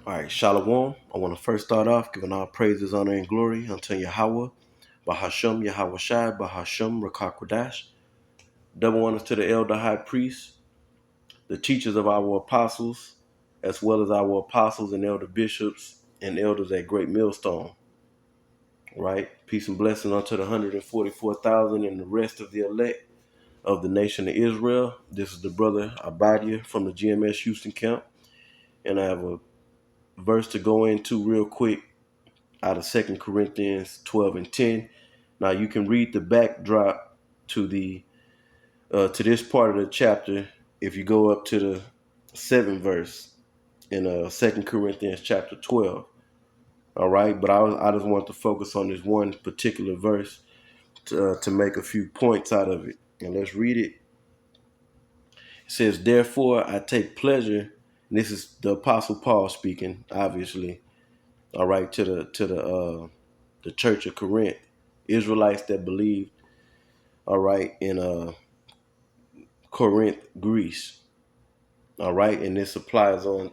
All right, Shalom. I want to first start off giving all praises, honor, and glory unto Yahweh, Bahasham, Yahweh Shai, Bahasham, Rakakwadash. Double honors to the elder high priest, the teachers of our apostles, as well as our apostles and elder bishops and elders at Great Millstone. Right? Peace and blessing unto the 144,000 and the rest of the elect of the nation of Israel. This is the brother Abadia from the GMS Houston camp. And I have a verse to go into real quick out of 2 Corinthians 12 and 10. Now you can read the backdrop to the to this part of the chapter if you go up to the 7th verse in 2 Corinthians chapter 12. All right, but I just want to focus on this one particular verse to make a few points out of it. And let's read it. It says, "Therefore I take pleasure." And this is the Apostle Paul speaking, obviously. All right, to the church of Corinth, Israelites that believed, all right, in Corinth, Greece. All right, and this applies on,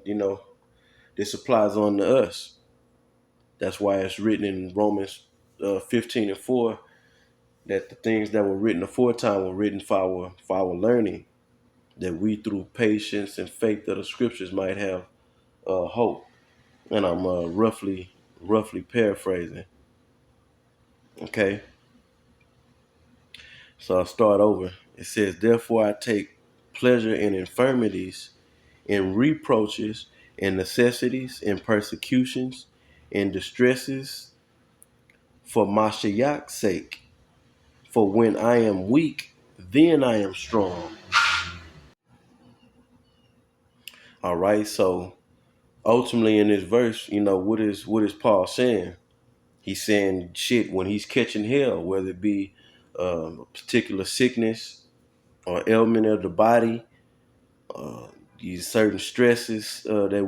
this applies on to us. That's why it's written in Romans 15 and 4 that the things that were written aforetime were written for our learning, that we through patience and faith of the scriptures might have hope. And I'm roughly paraphrasing. Okay, so I'll start over. It says, "Therefore I take pleasure in infirmities, in reproaches, in necessities, in persecutions, in distresses, for Mashiach's sake. For when I am weak, then I am strong." All right, so ultimately in this verse, what is Paul saying? He's saying shit when he's catching hell, whether it be a particular sickness or ailment of the body, uh, these certain stresses that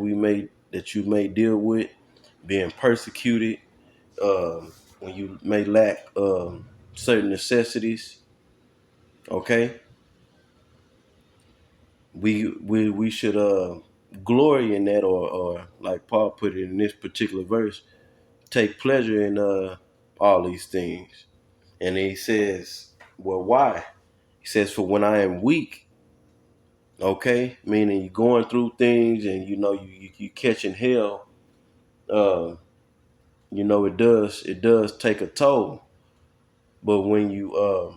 you may deal with, being persecuted, when you may lack certain necessities. Okay, we should glory in that, or like Paul put it in this particular verse, take pleasure in all these things. And he says, well, why? He says, for when I am weak. Okay, meaning you're going through things, and you catching hell. Uh, it does take a toll. But when you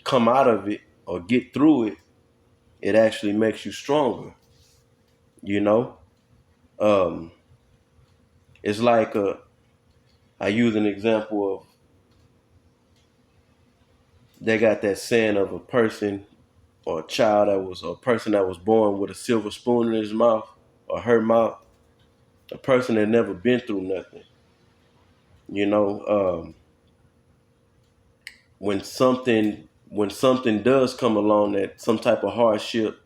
come out of it or get through it, it actually makes you stronger. You know, um, it's like I use an example of, they got that saying of a person or a child or a person that was born with a silver spoon in his mouth or her mouth, a person that never been through nothing. You know, when something does come along, that some type of hardship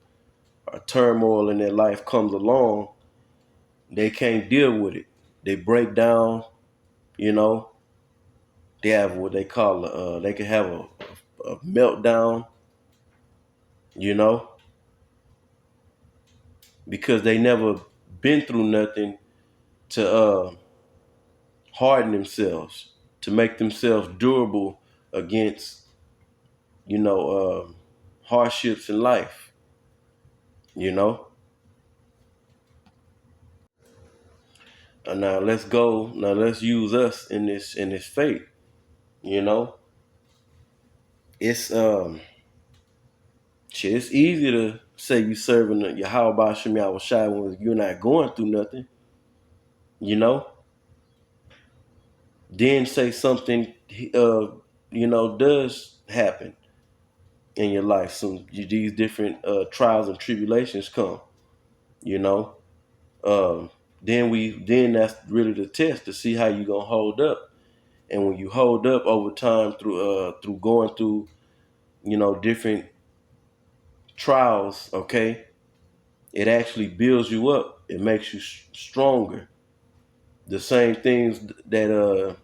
or turmoil in their life comes along, they can't deal with it. They break down. You know, they have what they call they can have a meltdown. You know, because they never been through nothing to harden themselves, to make themselves durable against hardships in life. You know. Now let's go. Now let's use us in this faith. You know, it's shit. It's easy to say you serving the Yahweh Shem Yahweh Shai when you're not going through nothing. You know, then say something does happen in your life. These different trials and tribulations come. You know, um, then that's really the test to see how you gonna hold up. And when you hold up over time through going through different trials, okay, it actually builds you up. It makes you stronger. The same things that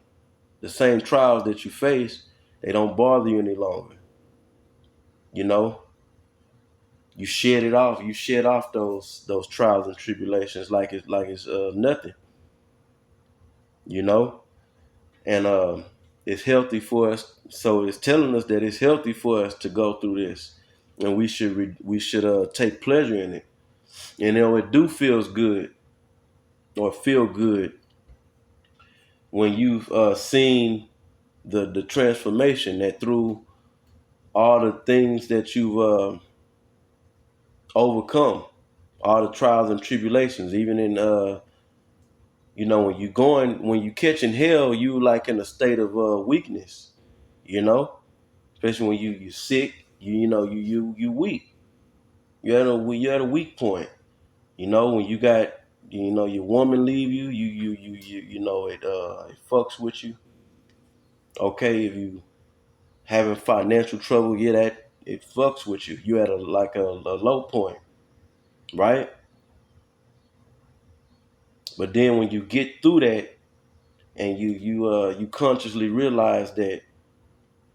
the same trials that you face, they don't bother you any longer. You know, You shed it off. You shed off those trials and tribulations like it's nothing, you know. And it's healthy for us. So it's telling us that it's healthy for us to go through this, and we should take pleasure in it. And it do feels good or feel good when you've seen the transformation that through all the things that you've overcome, all the trials and tribulations, even in when you catching hell, you like in a state of weakness, you know, especially when you sick, you weak. You're at a weak point. When you got your woman leave it fucks with you. Okay, if you having financial trouble, yeah, that it fucks with you. You at a low point, right? But then when you get through that and you consciously realize that,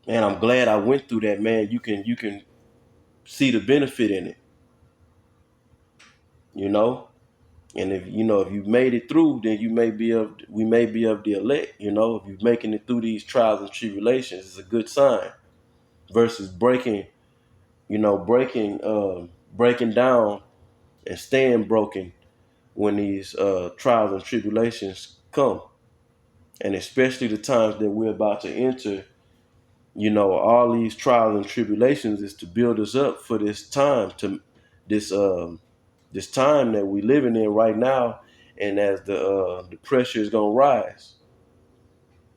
man, I'm glad I went through that, man. You can see the benefit in it, you know. And if you made it through, then we may be of the elect. If you're making it through these trials and tribulations, it's a good sign. Versus breaking down and staying broken when these trials and tribulations come, and especially the times that we're about to enter. All these trials and tribulations is to build us up for this this time that we living in right now, and as the pressure is gonna rise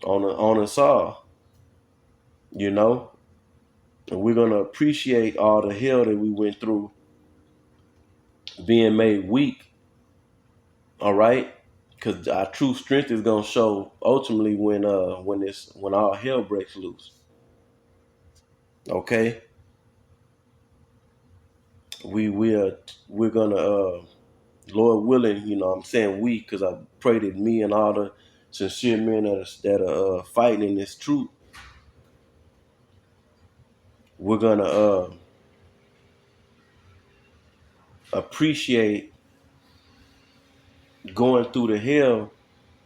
on us all, you know, and we're gonna appreciate all the hell that we went through, being made weak. All right, because our true strength is gonna show ultimately when all hell breaks loose. Okay, we're gonna Lord willing, I'm saying we because I pray that me and all the sincere men that are fighting in this truth, we're gonna appreciate going through the hell,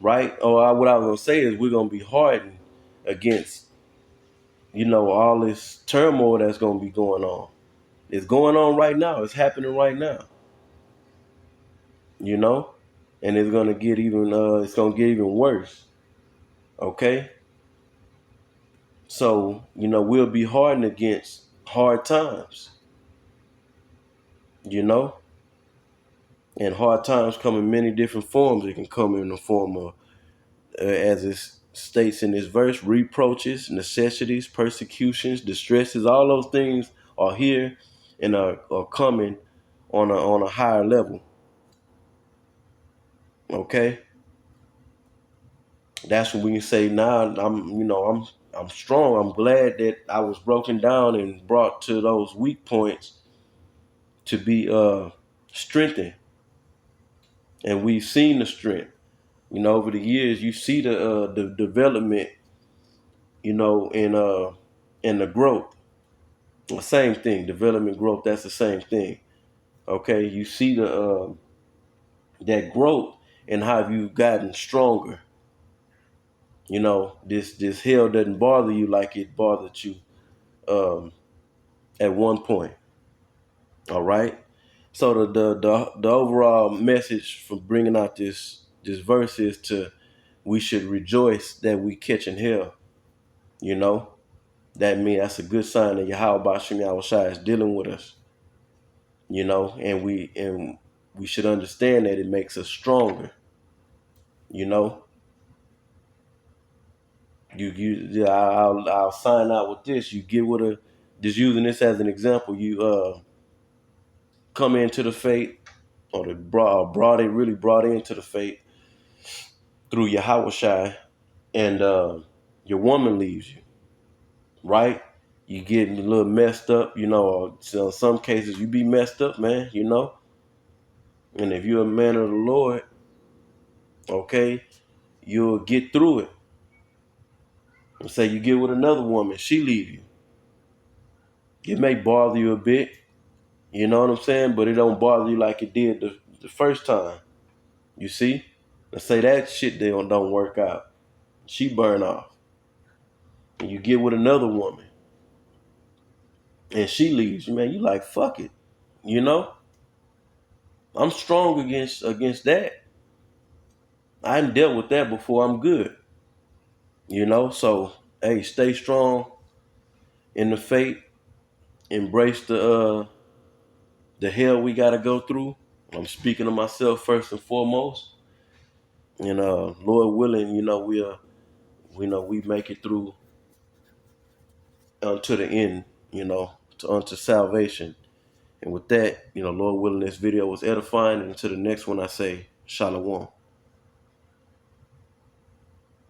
right? What I was gonna say is we're gonna be hardened against, all this turmoil that's gonna be going on. It's going on right now. It's happening right now. You know, and it's gonna get even worse. Okay, so we'll be hardened against hard times. You know, and hard times come in many different forms. It can come in the form of, as it states in this verse, reproaches, necessities, persecutions, distresses. All those things are here and are coming on a higher level. Okay, that's when we can say, now I'm strong. I'm glad that I was broken down and brought to those weak points to be strengthened, and we've seen the strength. Over the years, you see the development, in the growth. The same thing, development, growth. That's the same thing. Okay, you see that growth and how you've gotten stronger. This hell doesn't bother you like it bothered you um, at one point. All right. So the overall message for bringing out this verse is we should rejoice that we catching hell. You know, that's a good sign that Yahweh Bashim Yahushua is dealing with us. And we should understand that it makes us stronger. You know, I'll sign out with this. You get with just using this as an example. You come into the faith, or really brought into the faith through Yahweh, and your woman leaves you, right? You getting a little messed up, or so in some cases you be messed up, man, and if you're a man of the Lord, okay, you'll get through it. And say you get with another woman, she leave you. It may bother you a bit, You know what I'm saying? But it don't bother you like it did the first time. You see? Let's say that shit don't work out. She burn off. And you get with another woman. And she leaves you, man. You like, fuck it. You know? I'm strong against that. I done dealt with that before. I'm good. You know? So, hey, stay strong in the faith. Embrace the hell we gotta go through. I'm speaking to myself first and foremost. And Lord willing, we make it through unto the end, unto salvation. And with that, Lord willing, this video was edifying. And to the next one, I say, Shalom.